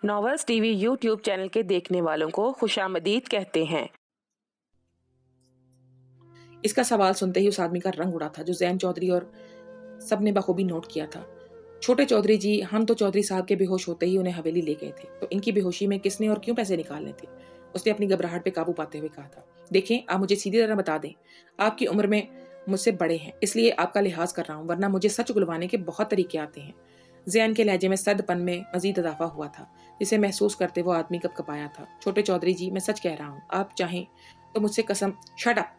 Novels TV YouTube channel के देखने वालों को खुशामदीद कहते हैं। इसका सवाल सुनते ही उस आदमी का रंग उड़ा था जो जैन चौधरी और सबने बखूबी नोट किया था। छोटे चौधरी जी, हम तो चौधरी साहब के बेहोश होते ही उन्हें हवेली ले गए थे, तो इनकी बेहोशी में किसने और क्यों पैसे निकालने थे? उसने अपनी घबराहट पे काबू पाते हुए कहा था। देखें, आप मुझे सीधी तरह बता दें। आपकी उम्र में मुझसे बड़े हैं, इसलिए आपका लिहाज कर रहा हूँ, वरना मुझे सच उगलवाने के बहुत तरीके आते हैं। जैन के लहजे में सदपन में मजीद इजाफा हुआ था, जिसे महसूस करते वो आदमी कपकपाया था। छोटे चौधरी जी, मैं सच कह रहा हूँ, आप चाहें तो मुझसे कसम। Shut up!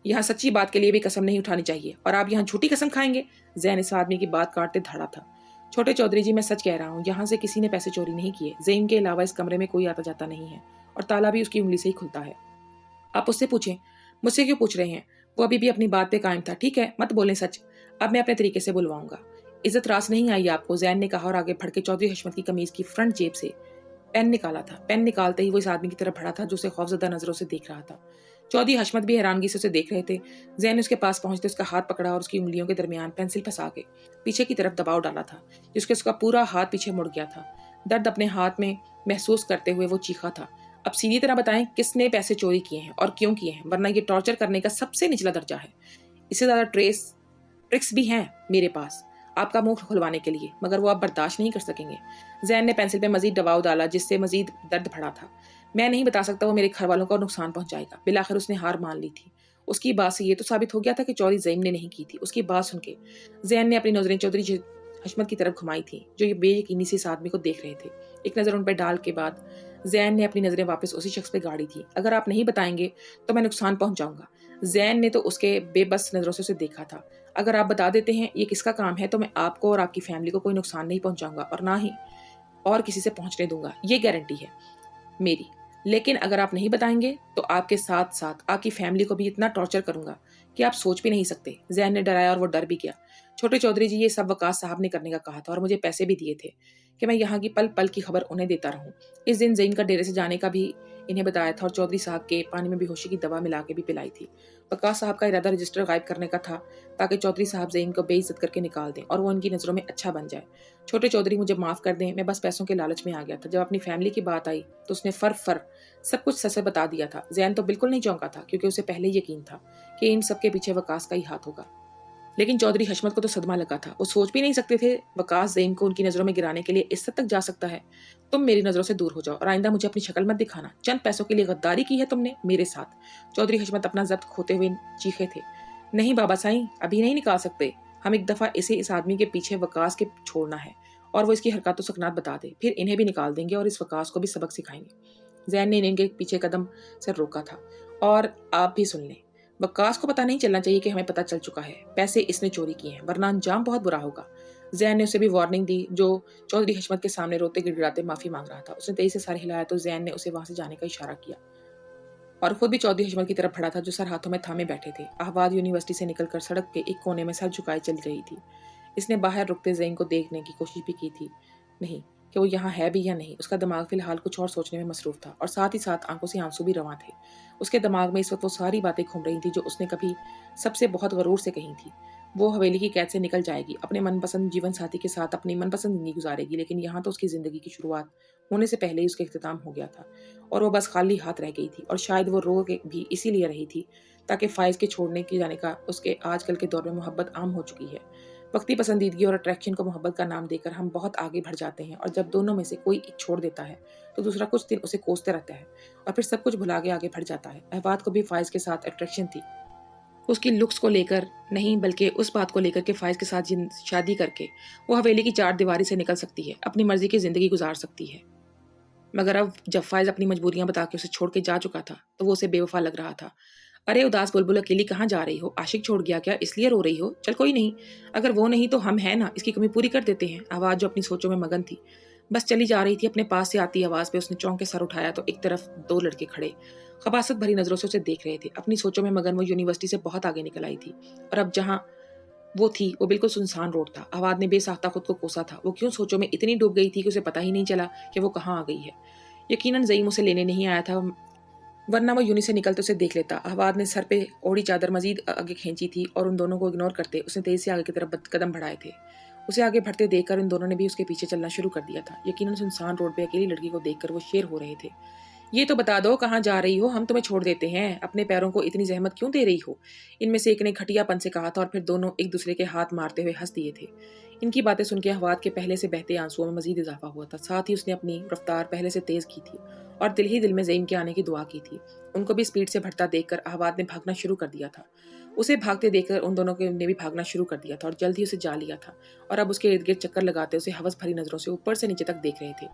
यहाँ सच्ची बात के लिए भी कसम नहीं उठानी चाहिए, और आप यहाँ झूठी कसम खाएंगे? जैन इस आदमी की बात काटते धड़ा था। छोटे चौधरी जी, मैं सच कह रहा हूँ, यहाँ से किसी ने पैसे चोरी नहीं किए। जैन के अलावा इस कमरे में कोई आता जाता नहीं है, और ताला भी उसकी उंगली से ही खुलता है। आप उससे पूछें, मुझसे क्यों पूछ रहे हैं? वो अभी भी अपनी बात पे कायम था। ठीक है, मत बोलें सच। अब मैं अपने तरीके से बुलवाऊंगा। इज्जत रास नहीं आई आपको? जैन ने कहा और आगे बढ़ के चौधरी हशमत की कमीज की फ्रंट जेब से पेन निकाला था। पेन निकालते ही वो इस आदमी की तरफ बढ़ा था जो उसे खौफजदा नजरों से देख रहा था। चौधरी हशमत भी हैरानगी से उसे देख रहे थे। जैन ने उसके पास पहुंचते उसका हाथ पकड़ा और उसकी उंगलियों के दरमियान पेंसिल फंसा के पीछे की तरफ दबाव डाला था, जिसके उसका पूरा हाथ पीछे मुड़ गया था। दर्द अपने हाथ में महसूस करते हुए वो चीखा था। अब सीधी तरह बताएं, किसने पैसे चोरी किए हैं और क्यों किए हैं, वरना ये टॉर्चर करने का सबसे निचला दर्जा है। इससे ज्यादा ट्रिक्स भी हैं मेरे पास आपका मुंह खुलवाने के लिए, मगर वो आप बर्दाश्त नहीं कर सकेंगे। जैन ने पेंसिल पे मजीद दबाव डाला, जिससे मजीद दर्द बढ़ा था। मैं नहीं बता सकता, वो मेरे घर वालों को नुकसान पहुंचाएगा। बिलाखिर उसने हार मान ली थी। उसकी बात से ये तो साबित हो गया था कि चोरी ज़ईम ने नहीं की थी। उसकी बात सुन के जैन ने अपनी नजरें चौधरी हशमत की तरफ घुमाई थी, जो ये बेयकीनी से इस आदमी को देख रहे थे। एक नज़र उन पर डाल के बाद जैन ने अपनी नजरें वापस उसी शख्स पे गाड़ी थी। अगर आप नहीं बताएंगे तो मैं नुकसान पहुंचाऊंगा। जैन ने तो उसके बेबस नजरों से उसे देखा था। अगर आप बता देते हैं ये किसका काम है, तो मैं आपको और आपकी फैमिली को कोई नुकसान नहीं पहुंचाऊंगा, और ना ही और किसी से पहुंचने दूंगा। ये गारंटी है मेरी। लेकिन अगर आप नहीं बताएंगे तो आपके साथ साथ आपकी फैमिली को भी इतना टॉर्चर करूंगा कि आप सोच भी नहीं सकते। जैन ने डराया और वो डर भी गया। छोटे चौधरी जी, ये सब वकास साहब ने करने का कहा था और मुझे पैसे भी दिए थे कि मैं यहाँ की पल पल की खबर उन्हें देता रहूं। इस दिन जैन का डेरे से जाने का भी इन्हें बताया था और चौधरी साहब के पानी में बेहोशी की दवा मिला के भी पिलाई थी। वकास साहब का इरादा रजिस्टर गायब करने का था, ताकि चौधरी साहब जैन को बेइज्जत करके निकाल दें और वो उनकी नज़रों में अच्छा बन जाए। छोटे चौधरी, मुझे माफ़ कर दें, मैं बस पैसों के लालच में आ गया था। जब अपनी फैमिली की बात आई तो उसने फर सब कुछ सच बता दिया था। जैन तो बिल्कुल नहीं चौंका था, क्योंकि उसे पहले ही यकीन था कि इन सब के पीछे वकास का ही हाथ होगा। लेकिन चौधरी हशमत को तो सदमा लगा था। वो सोच भी नहीं सकते थे वकास जैन को उनकी नज़रों में गिराने के लिए इस हद तक जा सकता है। तुम मेरी नज़रों से दूर हो जाओ और आइंदा मुझे अपनी शक्ल मत दिखाना। चंद पैसों के लिए गद्दारी की है तुमने मेरे साथ। चौधरी हशमत अपना जब्त खोते हुए चीखे थे। नहीं बाबा साईं, अभी नहीं निकाल सकते। हम एक दफ़ा इस आदमी के पीछे वकास के छोड़ना है, और वो इसकी हरकतों सकनात बता दे, फिर इन्हें भी निकाल देंगे और इस वकास को भी सबक सिखाएंगे। जैन ने इनके पीछे कदम से रोका था। और आप भी सुन लें, वकास को पता नहीं चलना चाहिए कि हमें पता चल चुका है पैसे इसने चोरी किए हैं, वरना अंजाम बहुत बुरा होगा। जैन ने उसे भी वार्निंग दी, जो चौधरी हशमत के सामने रोते गिड़गिड़ाते माफी मांग रहा था। उसने तेजी से सर हिलाया तो जैन ने उसे वहां से जाने का इशारा किया और खुद भी चौधरी हशमत की तरफ बढ़ा था, जो सर हाथों में थामे बैठे थे। अहवाद यूनिवर्सिटी से निकलकर सड़क के एक कोने में सर झुकाए चल रही थी। इसने बाहर रुकते जैन को देखने की कोशिश भी की थी, नहीं कि वो यहाँ है भी या नहीं। उसका दिमाग फिलहाल कुछ और सोचने में मसरूफ था, और साथ ही साथ आंखों से आंसू भी रवां थे। उसके दिमाग में इस वक्त वो सारी बातें घूम रही थी जो उसने कभी सबसे बहुत गरूर से कही थी। वो हवेली की कैद से निकल जाएगी, अपने मनपसंद जीवन साथी के साथ अपनी मनपसंद जिंदगी गुजारेगी। लेकिन यहाँ तो उसकी जिंदगी की शुरुआत होने से पहले ही उसका इख्तिताम हो गया था, और वो बस खाली हाथ रह गई थी। और शायद वो रो के भी इसीलिए रही थी ताकि फाइज के छोड़ने की जाने का उसके आजकल के दौर में मोहब्बत आम हो चुकी है। वक्ती पसंदीदगी और अट्रैक्शन को मोहब्बत का नाम देकर हम बहुत आगे बढ़ जाते हैं, और जब दोनों में से कोई एक छोड़ देता है तो दूसरा कुछ दिन उसे कोसते रहता है और फिर सब कुछ भुला के आगे बढ़ जाता है। अहवाद को भी फाइज के साथ अट्रैक्शन थी, उसकी लुक्स को लेकर नहीं, बल्कि उस बात को लेकर कि फाइज के साथ शादी करके वो हवेली की चार दीवारी से निकल सकती है, अपनी मर्जी की जिंदगी गुजार सकती है। मगर अब जब फाइज अपनी मजबूरियां बता के उसे छोड़ के जा चुका था तो वो उसे बेवफा लग रहा था। अरे उदास बुलबुल, अकेली कहाँ जा रही हो? आशिक छोड़ गया क्या, इसलिए रो रही हो? चल कोई नहीं, अगर वो नहीं तो हम हैं ना, इसकी कमी पूरी कर देते हैं। आवाज जो अपनी सोचों में मगन थी बस चली जा रही थी। अपने पास से आती आवाज पे उसने चौंक के सर उठाया तो एक तरफ दो लड़के खड़े खबासत भरी नजरों से उसे देख रहे थे। अपनी सोचों में मगन वो यूनिवर्सिटी से बहुत आगे निकल आई थी, और अब जहाँ वो थी वो बिल्कुल सुनसान रोड था। आवाज ने बेसाख्ता खुद को कोसा था। वो क्यों सोचों में इतनी डूब गई थी कि उसे पता ही नहीं चला कि वो कहाँ आ गई है। यकीनन ज़ईम उसे लेने नहीं आया था, वरना वो यूनि से निकलते उसे देख लेता। अहवाद ने सर पे ओढ़ी चादर मजीद आगे खींची थी और उन दोनों को इग्नोर करते उसने तेजी से आगे की तरफ कदम बढ़ाए थे। उसे आगे बढ़ते देखकर इन दोनों ने भी उसके पीछे चलना शुरू कर दिया था। यकीनन सुनसान रोड पे अकेली लड़की को देखकर वो शेर हो रहे थे। ये तो बता दो कहाँ जा रही हो, हम तुम्हें छोड़ देते हैं, अपने पैरों को इतनी जहमत क्यों दे रही हो? इनमें से एक ने खटियापन से कहा था और फिर दोनों एक दूसरे के हाथ मारते हुए हंस दिए थे। इनकी बातें सुन के अहवाद के पहले से बहते आंसुओं में मजीद इजाफा हुआ था। साथ ही उसने अपनी रफ्तार पहले से तेज की थी और दिल ही दिल में ज़ईम के आने की दुआ की थी। उनको भी स्पीड से बढ़ता देखकर अहवाद ने भागना शुरू कर दिया था। उसे भागते देखकर उन दोनों के ने भी भागना शुरू कर दिया था और जल्द ही उसे जा लिया था और अब उसके इर्द गिर्द चक्कर लगाते उसे हवस भरी नजरों से ऊपर से नीचे तक देख रहे थे।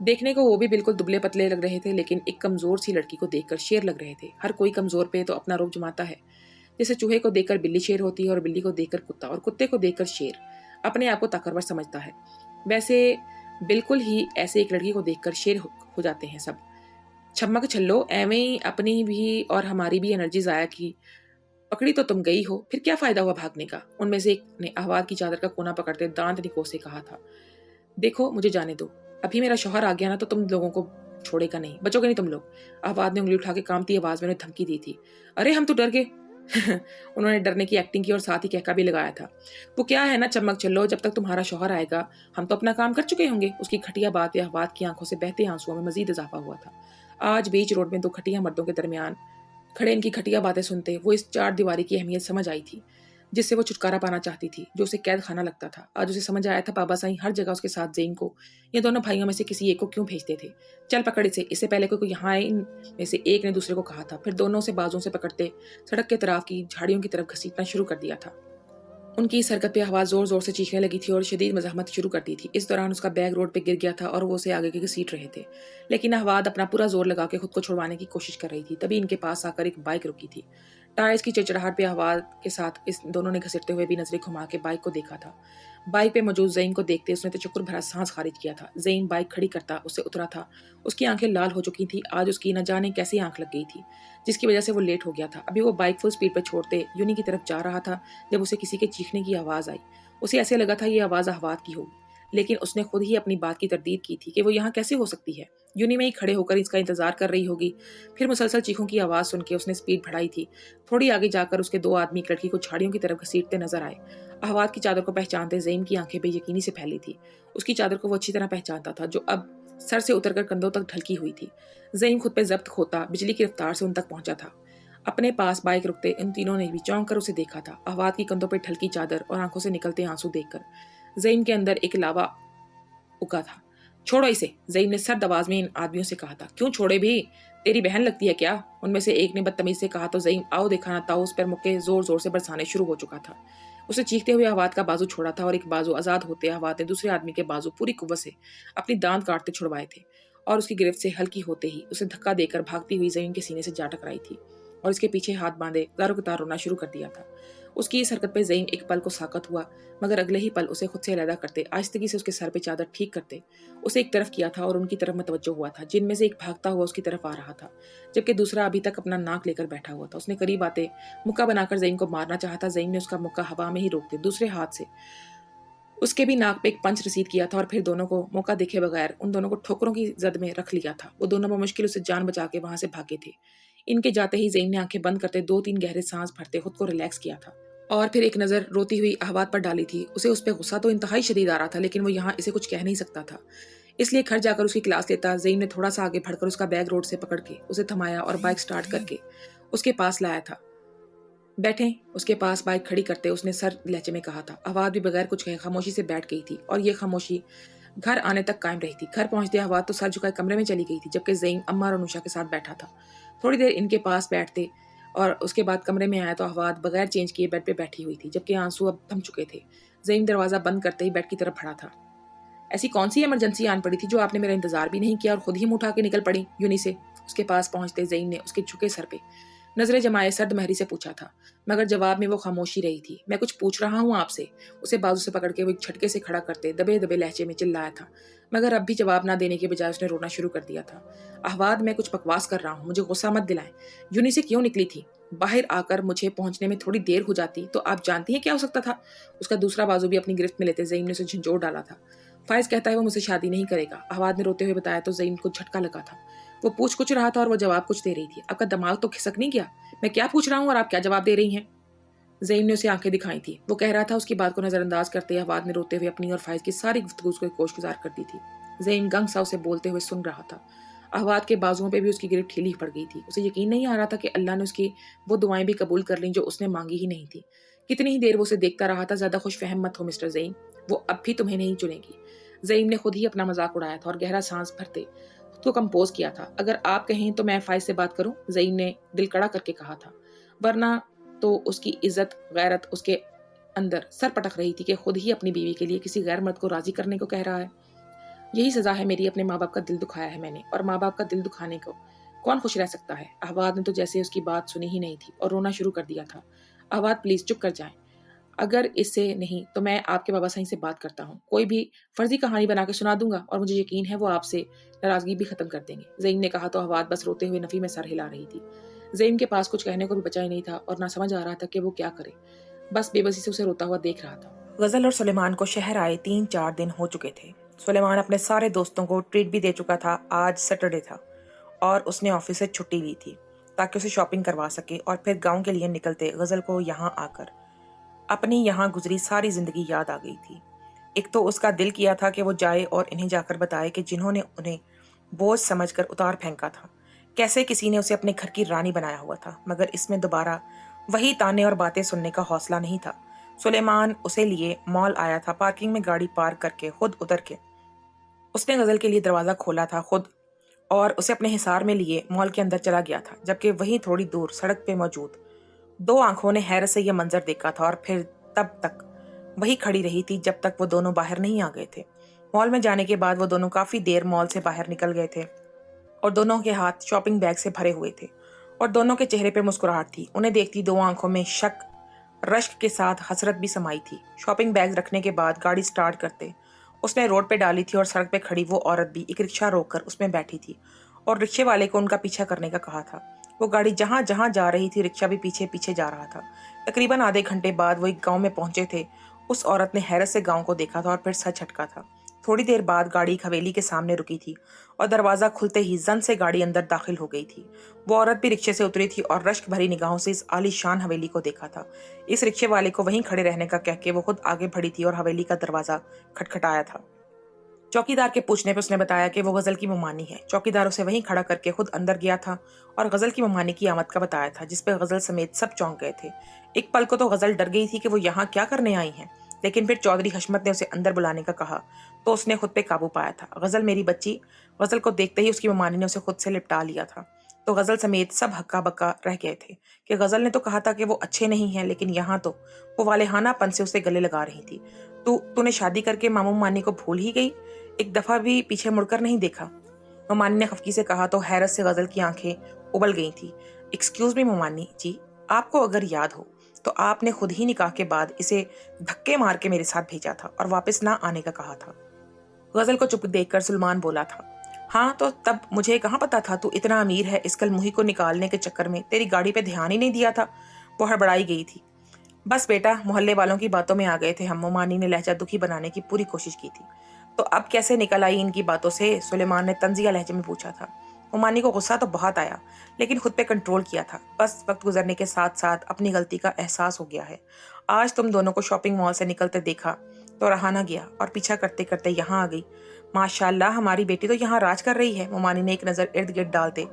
देखने को वो भी बिल्कुल दुबले पतले लग रहे थे, लेकिन एक कमजोर सी लड़की को देखकर शेर लग रहे थे। हर कोई कमजोर पे तो अपना रोब जमाता है। जैसे चूहे को देखकर बिल्ली शेर होती है और बिल्ली को देखकर कुत्ता और कुत्ते को देखकर शेर अपने आप को ताकतवर समझता है, वैसे बिल्कुल ही ऐसे एक लड़की को देखकर शेर हो जाते हैं सब। छम्मक छल्लो, एवें ही अपनी भी और हमारी भी एनर्जी जाया की। पकड़ी तो तुम गई हो, फिर क्या फायदा हुआ भागने का? उनमें से एक ने अहवाद की चादर का कोना पकड़ते दांत निकोस से कहा था। देखो मुझे जाने दो, अभी मेरा शौहर आ गया ना तो तुम लोगों को छोड़ेगा नहीं, बचोगे नहीं तुम लोग। अहवाद ने उंगली उठा के कांपती आवाज में उन्हें धमकी दी थी। अरे हम तो डर गए। उन्होंने डरने की एक्टिंग की और साथ ही कहका भी लगाया था। वो क्या है ना चमक चलो, जब तक तुम्हारा शौहर आएगा हम तो अपना काम कर चुके होंगे। उसकी खटिया बात या अहवाद की आंखों से बहते आंसुओं में मजीद इजाफा हुआ था। आज बीच रोड में दो खटिया मर्दों के दरमियान खड़े इनकी खटिया बातें सुनते वो इस चार दीवारी की अहमियत समझ आई थी, जिससे वो छुटकारा पाना चाहती थी, जो उसे कैद खाना लगता था। आज उसे समझ आया था बाबा साईं हर जगह उसके साथ ज़ेन को, ये दोनों भाइयों में से किसी एक को क्यों भेजते थे। चल पकड़ इसे, इससे पहले कोई यहाँ आए, इन में से एक ने दूसरे को कहा था। फिर दोनों से बाजों से पकड़ते सड़क के तरफ की झाड़ियों की तरफ घसीटना शुरू कर दिया था। उनकी इस हरकत पे आवाज़ जोर जोर से चीखने लगी थी और शदीद मज़ाहमत शुरू कर दी थी। इस दौरान उसका बैग रोड पे गिर गया था और वो उसे आगे के घसीट रहे थे, लेकिन अहवाद अपना पूरा जोर लगा के खुद को छुड़वाने की कोशिश कर रही थी। तभी इनके पास आकर एक बाइक रुकी थी। टायर्स की चिड़चिड़ाहट पे अहवाद के साथ इस दोनों ने घसीटते हुए भी नजरें घुमा के बाइक को देखा था। बाइक पे मौजूद ज़ईम को देखते उसने तशक्कुर भरा सांस खारिज किया था। ज़ईम बाइक खड़ी करता उससे उतरा था। उसकी आंखें लाल हो चुकी थी। आज उसकी न जाने कैसी आंख लग गई थी, जिसकी वजह से वो लेट हो गया था। अभी वो बाइक फुल स्पीड पर छोड़ते यूनी की तरफ जा रहा था जब उसे किसी के चीखने की आवाज़ आई। उसे ऐसे लगा था ये आवाज़ अहवाद की होगी, लेकिन उसने खुद ही अपनी बात की तरदीद की थी कि वो यहाँ कैसे हो सकती है। यूनी में ही खड़े होकर इसका इंतजार कर रही होगी। फिर मुसलसल चीखों की आवाज़ सुन के उसने स्पीड बढ़ाई थी। थोड़ी आगे जाकर उसके दो आदमी एक लड़की को झाड़ियों की तरफ घसीटते नजर आए। अहवाद की चादर को पहचानते ज़ईम की आंखें बेयकीनी से फैली थी। उसकी चादर को वो अच्छी तरह पहचानता था, जो अब सर से उतरकर कंधों तक ढलकी हुई थी। ज़ईम खुद पे जब्त खोता बिजली की रफ्तार से उन तक पहुंचा था। अपने पास बाइक रुकते इन तीनों ने भी चौंक कर उसे देखा था। अहवाद की कंधों पर ढलकी चादर और आंखों से निकलते आंसू देखकर ज़ईम के अंदर एक लावा उगा था। छोड़ो इसे, ज़ईम ने सर्द आवाज में इन आदमियों से कहा था। क्यों छोड़े भी, तेरी बहन लगती है क्या? उनमें से एक ने बदतमीज से कहा तो ज़ईम आओ देखा ना ताऊ उस पर मुक्के जोर जोर से बरसाने शुरू हो चुका था। उसे चीखते हुए अहवाद का बाजू छोड़ा था और एक बाजू आजाद होते अहवाद ने दूसरे आदमी के बाजू पूरी कुव्वत से अपनी दांत काटते छुड़वाए थे और उसकी गिरफ्त से हल्की होते ही उसे धक्का देकर भागती हुई ज़मीन के सीने से जा टकराई थी और इसके पीछे हाथ बांधे दारो कतार रोना शुरू कर दिया था। उसकी इस हरकत पे ज़ईम एक पल को साकत हुआ, मगर अगले ही पल उसे खुद से अलहदा करते आहिस्तगी से उसके सर पे चादर ठीक करते उसे एक तरफ किया था और उनकी तरफ मतवज्जो हुआ था, जिनमें से एक भागता हुआ उसकी तरफ आ रहा था जबकि दूसरा अभी तक अपना नाक लेकर बैठा हुआ था। उसने करीब आते मुक्का बनाकर ज़ईम को मारना चाहा था। ज़ईम ने उसका मुक्का हवा में ही रोकते दूसरे हाथ से उसके भी नाक पे एक पंच रसीद किया था और फिर दोनों को मौका देखे बगैर उन दोनों को ठोकरों की जद में रख लिया था। वो दोनों मुश्किल उसे जान बचा के वहां से भागे थे। इनके जाते ही ज़ईम ने आंखें बंद करते दो तीन गहरे सांस भरते खुद को रिलैक्स किया था और फिर एक नज़र रोती हुई अहवाद पर डाली थी। उसे उस पर गुस्सा तो इंतहाई शदीद आ रहा था, लेकिन वो यहाँ इसे कुछ कह नहीं सकता था, इसलिए घर जाकर उसकी क्लास लेता। ज़ईम ने थोड़ा सा आगे बढ़कर उसका बैग रोड से पकड़ के उसे थमाया और बाइक स्टार्ट करके उसके पास लाया था। बैठे, उसके पास बाइक खड़ी करते उसने सर लहजे में कहा था। अहवाद भी बगैर कुछ कहे खामोशी से बैठ गई थी और ये खामोशी घर आने तक कायम रही थी। घर पहुंचते अहवाद तो सर झुकाए कमरे में चली गई थी, जबकि ज़ईम अम्मा और अनुषा के साथ बैठा था। थोड़ी देर इनके पास बैठते और उसके बाद कमरे में आया तो अहवाद बगैर चेंज किए बेड पे बैठी हुई थी, जबकि आंसू अब थम चुके थे। ज़ईम दरवाज़ा बंद करते ही बेड की तरफ बढ़ा था। ऐसी कौन सी इमरजेंसी आन पड़ी थी जो आपने मेरा इंतजार भी नहीं किया और खुद ही मुँह उठा के निकल पड़ी यूनी से? उसके पास पहुंचते ज़ईम ने उसके झुके सर पे नजरें जमाए सर्द महरी से पूछा था, मगर जवाब में वो खामोशी रही थी। मैं कुछ पूछ रहा हूँ आपसे, उसे बाजू से पकड़ के वो एक झटके से खड़ा करते दबे दबे लहजे में चिल्लाया था, मगर अब भी जवाब ना देने के बजाय उसने रोना शुरू कर दिया था। अहवाद, मैं कुछ बकवास कर रहा हूँ, मुझे गुस्सा मत दिलाएं। यूनी से क्यों निकली थी? बाहर आकर मुझे पहुंचने में थोड़ी देर हो जाती तो आप जानती हैं क्या हो सकता था? उसका दूसरा बाजू भी अपनी गिरफ्त में लेते ज़ईम ने उसे झंझोड़ डाला था। फाइज कहता है वो मुझसे शादी नहीं करेगा, अहवाद ने रोते हुए बताया तो ज़ईम को झटका लगा था। वो पूछ कुछ रहा था और वो जवाब कुछ दे रही थी। आपका दिमाग तो खिसक नहीं गया? मैं क्या पूछ रहा हूँ और आप क्या जवाब दे रही हैं? ज़ईम ने उसे आंखें दिखाई थी। वो कह रहा था। उसकी बात को नज़रअंदाज करते ही अहवाद ने रोते हुए अपनी और फाइज की सारी गुफ्तगू को होशगुजार कर दी थी। ज़ईम गंग सा उसे बोलते हुए सुन रहा था। अहवाद के बाजुओं पे भी उसकी गिरफ्त ढीली पड़ गई थी। उसे यकीन नहीं आ रहा था कि अल्लाह ने उसकी वो दुआएं भी कबूल कर लीं जो उसने मांगी ही नहीं थी। कितनी ही देर वो उसे देखता रहा था। ज़्यादा खुश फहम मत हो मिस्टर ज़ईम, वो अब भी तुम्हें नहीं चुनेगी। ज़ईम ने खुद ही अपना मजाक उड़ाया था और गहरा सांस भरते खुद को कंपोज किया था। अगर आप कहें तो मैं फाइज से बात करूं, ज़ईम ने दिल कड़ा करके कहा था। वरना तो उसकी इज्जत गैरत उसके अंदर सर पटक रही थी कि खुद ही अपनी बीवी के लिए किसी गैर मर्द को राजी करने को कह रहा है। यही सजा है मेरी, अपने माँ बाप का दिल दुखाया है मैंने, और माँ बाप का दिल दुखाने को कौन खुश रह सकता है। अहवाद ने तो जैसे उसकी बात सुनी ही नहीं थी और रोना शुरू कर दिया था। अहवाद प्लीज चुप कर जाएं, अगर इससे नहीं तो मैं आपके बाबा साईं से बात करता हूँ, कोई भी फर्जी कहानी बना के सुना दूंगा और मुझे यकीन है वो आपसे नाराजगी भी खत्म कर देंगे। ज़ईम ने कहा तो अहवाद बस रोते हुए नफी में सर हिला रही थी। ज़ईम के पास कुछ कहने को भी बचा ही नहीं था और ना समझ आ रहा था कि वो क्या करे। बस बेबसी से उसे रोता हुआ देख रहा था। गजल और सुलेमान को शहर आए 3-4 दिन हो चुके थे। सुलेमान अपने सारे दोस्तों को ट्रीट भी दे चुका था। आज सैटरडे था और उसने ऑफिस से छुट्टी ली थी ताकि उसे शॉपिंग करवा सके और फिर गांव के लिए निकलते गजल को यहाँ आकर अपनी यहाँ गुजरी सारी जिंदगी याद आ गई थी। एक तो उसका दिल किया था कि वो जाए और इन्हें जाकर बताए कि जिन्होंने उन्हें बोझ समझकर उतार फेंका था, कैसे किसी ने उसे अपने घर की रानी बनाया हुआ था, मगर इसमें दोबारा वही ताने और बातें सुनने का हौसला नहीं था। सुलेमान उसे लिए मॉल आया था। पार्किंग में गाड़ी पार्क करके खुद उतर के उसने गजल के लिए दरवाजा खोला था खुद और उसे अपने हिसार में लिए मॉल के अंदर चला गया था, जबकि वहीं थोड़ी दूर सड़क पे मौजूद 2 आंखों ने हैरत से यह मंजर देखा था और फिर तब तक वही खड़ी रही थी जब तक वो दोनों बाहर नहीं आ गए थे। मॉल में जाने के बाद वो दोनों काफी देर मॉल से बाहर निकल गए थे और दोनों के हाथ शॉपिंग बैग से भरे हुए थे और दोनों के चेहरे पे मुस्कुराहट थी। उन्हें देखती 2 आंखों में शक, रश्क के साथ हसरत भी समाई थी। शॉपिंग बैग रखने के बाद गाड़ी स्टार्ट करते उसने रोड पे डाली थी और सड़क पे खड़ी वो औरत भी एक रिक्शा रोककर उसमें बैठी थी और रिक्शे वाले को उनका पीछा करने का कहा था। वो गाड़ी जहां जहां जा रही थी रिक्शा भी पीछे पीछे जा रहा था। तकरीबन आधे घंटे बाद वो एक गांव में पहुंचे थे। उस औरत ने हैरत से गांव को देखा था और फिर सच झटका था। थोड़ी देर बाद गाड़ी एक हवेली के सामने रुकी थी और दरवाजा खुलते ही जन से गाड़ी अंदर दाखिल हो गई थी। वो औरत भी रिक्शे से उतरी थी और रश्क भरी निगाहों से इस आलीशान हवेली को देखा था। इस रिक्शे वाले को वहीं खड़े रहने का कह के वो खुद आगे बढ़ी थी और हवेली का दरवाजा खटखटाया था। चौकीदार के पूछने पर उसने बताया कि वो गजल की ममानी है। चौकीदार उसे वहीं खड़ा करके खुद अंदर गया था और गजल की ममानी की आमद का बताया था, जिस पर गजल समेत सब चौंक गए थे। एक पल को तो गजल डर गई थी कि वो यहाँ क्या करने आई हैं, लेकिन फिर चौधरी हशमत ने उसे अंदर बुलाने का कहा तो उसने खुद पे काबू पाया था। गजल मेरी बच्ची। गजल को देखते ही उसकी ममानी ने उसे खुद से लिपटा लिया था तो गजल समेत सब हक्का बक्का रह गए थे कि गजल ने तो कहा था कि वो अच्छे नहीं हैं, लेकिन यहाँ तो वो वालेहानापन से उसे गले लगा रही थी। तूने शादी करके मामू मानी को भूल ही गई, एक दफा भी पीछे मुड़कर नहीं देखा। मोमानी ने खफकी से कहा तो हैरत से गजल की आंखें उबल गई थी। एक्सक्यूज मी मोमानी जी, आपको अगर याद हो तो आपने खुद ही निकाह के बाद इसे धक्के मार के मेरे साथ भेजा था और वापस ना आने का कहा था। गजल को चुप देखकर सुलेमान बोला था, हाँ तो तब मुझे कहाँ पता था तू इतना अमीर है, इस कल मुही को निकालने के चक्कर में तेरी गाड़ी पे ध्यान ही नहीं दिया था। वो हड़बड़ाई गई थी। बस बेटा, मोहल्ले वालों की बातों में आ गए थे हम। मोमानी ने लहजा दुखी बनाने की पूरी कोशिश की थी। तो अब कैसे निकल आई इनकी बातों से? सुलेमान ने तंजिया लहजे में पूछा था। मोमानी को गुस्सा तो बहुत आया, लेकिन खुद पे कंट्रोल किया था। बस वक्त गुजरने के साथ साथ अपनी गलती का एहसास हो गया है। आज तुम दोनों को शॉपिंग मॉल से निकलते देखा तो रहा ना गया और पीछा करते करते यहाँ आ गई। माशाल्लाह, हमारी बेटी तो यहाँ राज कर रही है। मोमानी ने एक नज़र इर्द गिर्द डालते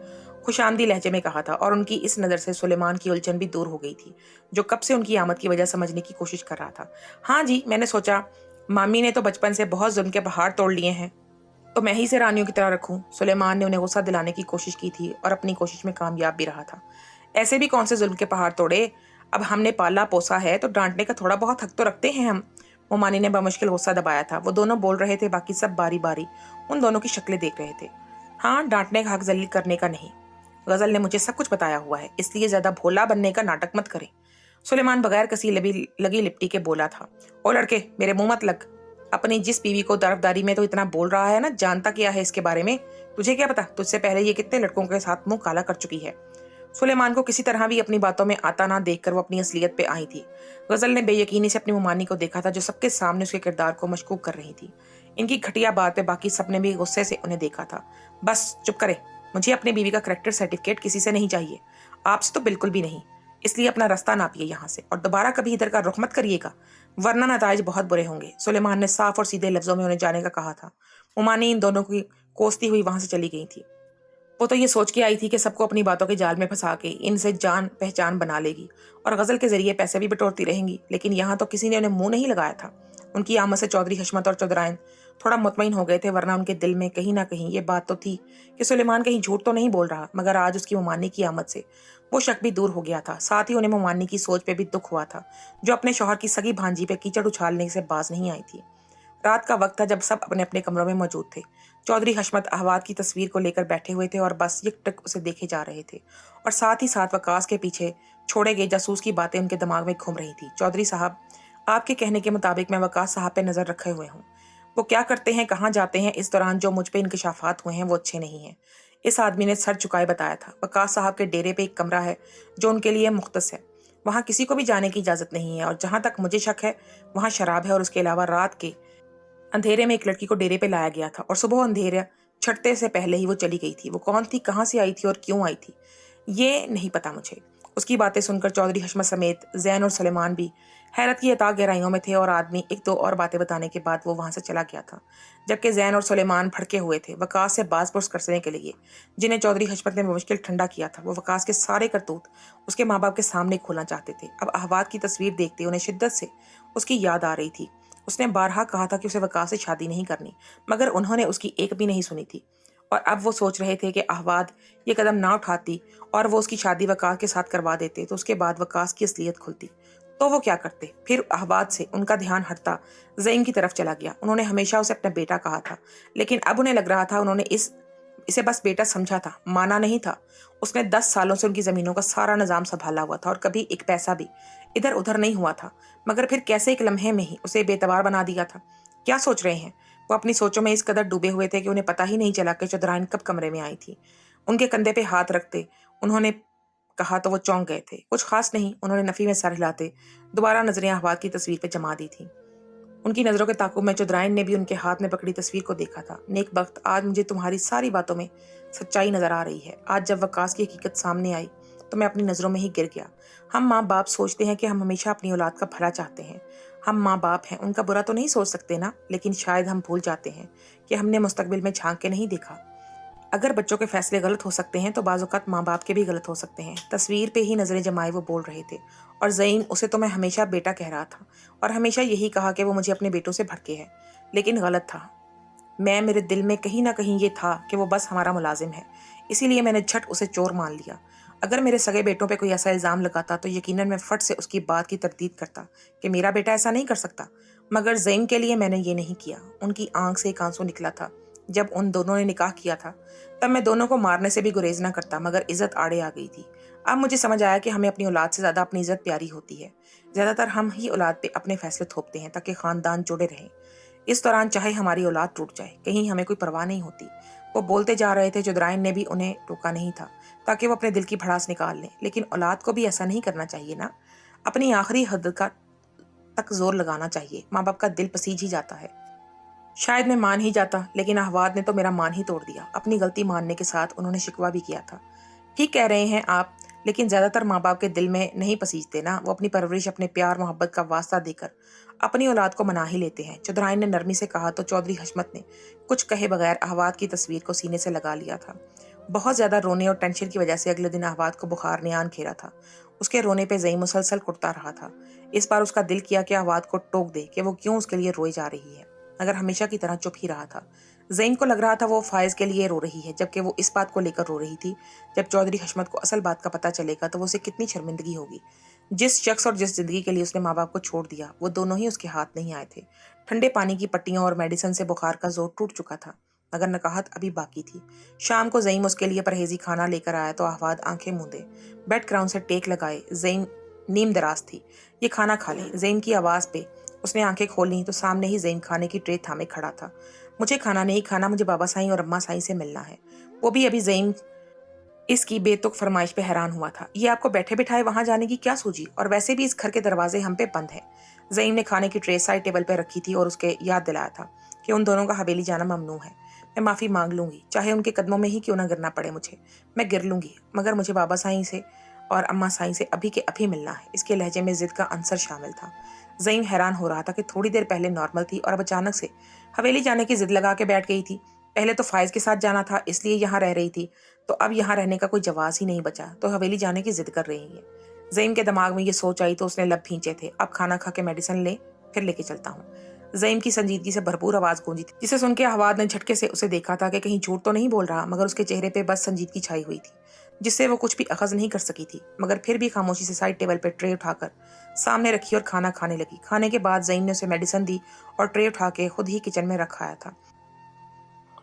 खुशामदी लहजे में कहा था और उनकी इस नज़र से सुलेमान की उलझन भी दूर हो गई थी, जो कब से उनकी आमद की वजह समझने की कोशिश कर रहा था। हाँ जी, मैंने सोचा मामी ने तो बचपन से बहुत जुल्म के पहाड़ तोड़ लिए हैं, तो मैं ही से रानियों की तरह रखूं। सुलेमान ने उन्हें गुस्सा दिलाने की कोशिश की थी और अपनी कोशिश में कामयाब भी रहा था। ऐसे भी कौन से जुल्म के पहाड़ तोड़े, अब हमने पाला पोसा है तो डांटने का थोड़ा बहुत हक तो रखते हैं हम। मोमानी ने बमुश्किल गुस्सा दबाया था। वो दोनों बोल रहे थे, बाकी सब बारी बारी उन दोनों की शक्लें देख रहे थे। हाँ, डांटने का हक जलील करने का नहीं। गजल ने मुझे सब कुछ बताया हुआ है, इसलिए ज्यादा भोला बनने का नाटक मत करें। सुलेमान बगैर कसी लगी लिपटी के बोला था। ओ लड़के, मेरे मुंह मत लग। अपनी जिस बीवी को तरफदारी में तो इतना बोल रहा है ना, जानता क्या है इसके बारे में? तुझे क्या पता तुझसे पहले ये कितने लड़कों के साथ मुंह काला कर चुकी है। सुलेमान को किसी तरह भी अपनी बातों में आता ना देखकर वो अपनी असलियत पे आई थी। गजल ने बेयकीनी से अपनी मुमानी को देखा था, जो सबके सामने उसके किरदार को मशकूक कर रही थी। इनकी घटिया बात पे बाकी सबने भी गुस्से से उन्हें देखा था। बस चुप करे, मुझे अपनी बीवी का करेक्टर सर्टिफिकेट किसी से नहीं चाहिए, आपसे तो बिल्कुल भी नहीं। इसलिए अपना रास्ता नापिए यहाँ से और दोबारा कभी इधर का रुख मत करिएगा, वरना नताइज बहुत बुरे होंगे। सुलेमान ने साफ और सीधे लफ्जों में उन्हें जाने का कहा था। उमानी इन दोनों की कोसती हुई वहां से चली गई थी। वो तो ये सोच के आई थी कि सबको अपनी बातों के जाल में फंसा के इनसे जान पहचान बना लेगी और गजल के जरिए पैसे भी बटोरती रहेंगी, लेकिन यहाँ तो किसी ने उन्हें मुंह नहीं लगाया था। उनकी आमद से चौधरी हशमत और चौधराइन थोड़ा मुतमईन हो गए थे, वरना उनके दिल में कहीं ना कहीं ये बात तो थी कि सुलेमान कहीं झूठ तो नहीं बोल रहा। मगर आज उसकी मुमानी की आमद से वो शक भी दूर हो गया था। साथ ही उन्हें मुमानी की सोच पे भी दुख हुआ था, जो अपने शौहर की सगी भांजी पे कीचड़ उछालने से बाज नहीं आई थी। रात का वक्त था जब सब अपने अपने कमरों में मौजूद थे। चौधरी हशमत अहवाद की तस्वीर को लेकर बैठे हुए थे और बस यकटक उसे देखे जा रहे थे, और साथ ही साथ वकास के पीछे छोड़े गए जासूस की बातें उनके दिमाग में घूम रही थी। चौधरी साहब, आपके कहने के मुताबिक मैं वकास साहब पे नजर रखे हुए हूँ। वो क्या करते हैं, कहाँ जाते हैं, इस दौरान जो मुझ पे इंकशाफात हुए हैं वो अच्छे नहीं हैं। इस आदमी ने सर झुकाए बताया था। वकास साहब के डेरे पे एक कमरा है जो उनके लिए मुख्तस है, वहाँ किसी को भी जाने की इजाजत नहीं है, और जहाँ तक मुझे शक है वहाँ शराब है, और उसके अलावा रात के अंधेरे में एक लड़की को डेरे पे लाया गया था और सुबह अंधेरा छटते से पहले ही वो चली गई थी। वो कौन थी, कहाँ से आई थी और क्यों आई थी, ये नहीं पता मुझे। उसकी बातें सुनकर चौधरी हशमत समेत जैन और सुलेमान भी हैरत की अता गहराइयों में थे, और आदमी एक दो और बातें बताने के बाद वो वहां से चला गया था, जबकि जैन और सुलेमान भड़के हुए थे वकास से बाज पुरस करने के लिए, जिन्हें चौधरी हशमत ने मुश्किल ठंडा किया था। वो वकास के सारे करतूत उसके माँ बाप के सामने खोलना चाहते थे। अब अहवाद की तस्वीर देखते उन्हें शिद्दत से उसकी याद आ रही थी। उसने बारहा कहा था कि उसे वकास से शादी नहीं करनी, मगर उन्होंने उसकी एक भी नहीं सुनी थी, और अब वो सोच रहे थे कि अहवाद ये कदम ना उठाती और वो उसकी शादी वकास के साथ करवा देते तो उसके बाद वकास की असलियत खुलती, तो वो क्या करते। फिर अहवाद से उनका ध्यान हटता ज़ईम की तरफ चला गया। उन्होंने हमेशा उसे अपना बेटा कहा था, लेकिन अब उन्हें लग रहा था उन्होंने इसे बस बेटा समझा था, माना नहीं था। उसने 10 सालों से उनकी ज़मीनों का सारा निज़ाम संभाला हुआ था और कभी एक पैसा भी इधर उधर नहीं हुआ था, मगर फिर कैसे एक लम्हे में ही उसे बेतबार बना दिया था। क्या सोच रहे हैं? वो अपनी सोचों में इस कदर डूबे हुए थे कि उन्हें पता ही नहीं चला कि चौधराइन कब कमरे में आई थी। उनके कंधे पे हाथ रखते उन्होंने कहा तो वो चौंक गए थे। कुछ खास नहीं, उन्होंने नफी में सर हिलाते दोबारा नजरें अहवाद की तस्वीर पे जमा दी थी। उनकी नजरों के ताकुब में चौधराइन ने भी उनके हाथ में पकड़ी तस्वीर को देखा था। नेक वक्त, आज मुझे तुम्हारी सारी बातों में सच्चाई नजर आ रही है। आज जब वकास की हकीकत सामने आई तो मैं अपनी नजरों में ही गिर गया। हम माँ बाप सोचते हैं कि हम हमेशा अपनी औलाद का भला चाहते हैं। हम माँ बाप हैं, उनका बुरा तो नहीं सोच सकते ना, लेकिन शायद हम भूल जाते हैं कि हमने मुस्तकबिल में झांक के नहीं देखा। अगर बच्चों के फैसले गलत हो सकते हैं तो बाज़-औक़ात माँ बाप के भी गलत हो सकते हैं। तस्वीर पे ही नज़रें जमाए वो बोल रहे थे, और ज़ईम, उसे तो मैं हमेशा बेटा कह रहा था और हमेशा यही कहा कि वो मुझे अपने बेटों से भड़के है, लेकिन गलत था। मेरे दिल में कहीं ना कहीं ये था कि वो बस हमारा मुलाजिम है, इसीलिए मैंने झट उसे चोर मान लिया। अगर मेरे सगे बेटों पे कोई ऐसा इल्ज़ाम लगाता तो यकीनन मैं फट से उसकी बात की तरदीद करता कि मेरा बेटा ऐसा नहीं कर सकता, मगर ज़ईम के लिए मैंने ये नहीं किया। उनकी आंख से एक आंसू निकला था। जब उन दोनों ने निकाह किया था तब मैं दोनों को मारने से भी गुरेज ना करता, मगर इज्जत आड़े आ गई थी। अब मुझे समझ आया कि हमें अपनी औलाद से ज़्यादा अपनी इज्जत प्यारी होती है। ज़्यादातर हम ही औलाद पे अपने फैसले थोपते हैं ताकि ख़ानदान जुड़े रहें। इस दौरान चाहे हमारी औलाद टूट जाए, कहीं हमें कोई परवाह नहीं होती। वो बोलते जा रहे थे, चौधराइन ने भी उन्हें रोका नहीं था ताकि वो अपने दिल की भड़ास निकाल लें, लेकिन औलाद को भी ऐसा नहीं करना चाहिए ना। अपनी आखिरी हद का तक जोर लगाना चाहिए। माँ बाप का दिल पसीज ही जाता है। शायद मैं मान ही जाता, लेकिन अहवाद ने तो मेरा मान ही तोड़ दिया। अपनी गलती मानने के साथ उन्होंने शिकवा भी किया था। ठीक कह रहे हैं आप, लेकिन ज्यादातर माँ बाप के दिल में नहीं पसीजते ना। वो अपनी परवरिश अपने प्यार मोहब्बत का वास्ता देकर अपनी औलाद को मना ही लेते हैं। चौधराइन ने नरमी से कहा तो चौधरी हशमत ने कुछ कहे बगैर अहवाद की तस्वीर को सीने से लगा लिया था। बहुत ज्यादा रोने और टेंशन की वजह से अगले दिन अहवाद को बुखार ने आन घेरा था। उसके रोने पे ज़ईम मुसलसल कुटता रहा था। इस बार उसका दिल किया कि अहवाद को टोक दे कि वो क्यों उसके लिए रोई जा रही है, मगर हमेशा की तरह चुप ही रहा था। ज़ईम को लग रहा था वो फायज के लिए रो रही है, जबकि वो इस बात को लेकर रो रही थी जब चौधरी हशमत को असल बात का पता चलेगा तो वो उसे कितनी शर्मिंदगी होगी। जिस शख्स और जिस जिंदगी के लिए उसने माँ बाप को छोड़ दिया, वो दोनों ही उसके हाथ नहीं आए थे। ठंडे पानी की पट्टियों और मेडिसिन से बुखार का जोर टूट चुका था, मगर नकाहत अभी बाकी थी। शाम को ज़ईम उसके लिए परहेजी खाना लेकर आया तो अहवाद आंखें मूंदे बेड ग्राउंड से टेक लगाए ज़ईम नीम दराज थी। ये खाना खा ले। ज़ईम की आवाज़ पे उसने आंखें खोली तो सामने ही ज़ईम खाने की ट्रे थामे खड़ा था। मुझे खाना नहीं खाना, मुझे बाबा साईं और अम्मा साईं से मिलना है। वो भी अभी ज़ईम इसकी बेतुक फरमाइश पे हैरान हुआ था। ये आपको बैठे बिठाए वहां जाने की क्या सूझी, और वैसे भी इस घर के दरवाजे हम पे बंद हैं। ज़ईम ने खाने की ट्रे साइड टेबल पे रखी थी और उसके याद दिलाया था कि उन दोनों का हवेली जाना ममनू है। मैं माफ़ी मांग लूंगी, चाहे उनके कदमों में ही क्यों ना गिरना पड़े मुझे। मैं गिर लूंगी, मगर मुझे बाबा साईं से اور اماں سائیں سے ابھی کے ابھی ملنا ہے۔ اس کے لہجے میں ضد کا عنصر شامل تھا۔ زعیم حیران ہو رہا تھا کہ تھوڑی دیر پہلے نارمل تھی اور اب اچانک سے حویلی جانے کی ضد لگا کے بیٹھ گئی تھی۔ پہلے تو فائز کے ساتھ جانا تھا اس لیے یہاں رہ رہی تھی، تو اب یہاں رہنے کا کوئی جواز ہی نہیں بچا تو حویلی جانے کی ضد کر رہی ہے۔ زعیم کے دماغ میں یہ سوچ آئی تو اس نے لب بھینچے تھے، اب کھانا کھا کے میڈیسن لے پھر لے کے چلتا ہوں۔ زعیم کی سنجیدگی سے بھرپور آواز گونجی تھی، جسے سن کے حواد نے جھٹکے سے اسے دیکھا تھا کہ کہیں جھوٹ تو نہیں بول رہا، مگر اس کے چہرے پہ بس سنجیدگی چھائی ہوئی تھی جس سے وہ کچھ بھی اخذ نہیں کر سکی تھی، مگر پھر بھی خاموشی سے سائڈ ٹیبل پہ ٹرے اٹھا کر سامنے رکھی اور کھانا کھانے لگی۔ کھانے کے بعد زعیم نے اسے میڈیسن دی اور ٹرے اٹھا کے خود ہی کچن میں رکھ آیا تھا۔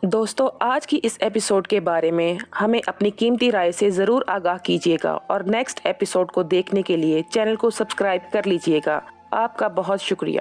دوستو، آج کی اس ایپیسوڈ کے بارے میں ہمیں اپنی قیمتی رائے سے ضرور آگاہ کیجیے گا اور نیکسٹ ایپیسوڈ کو دیکھنے کے لیے چینل کو سبسکرائب کر لیجیے گا۔ آپ کا بہت شکریہ۔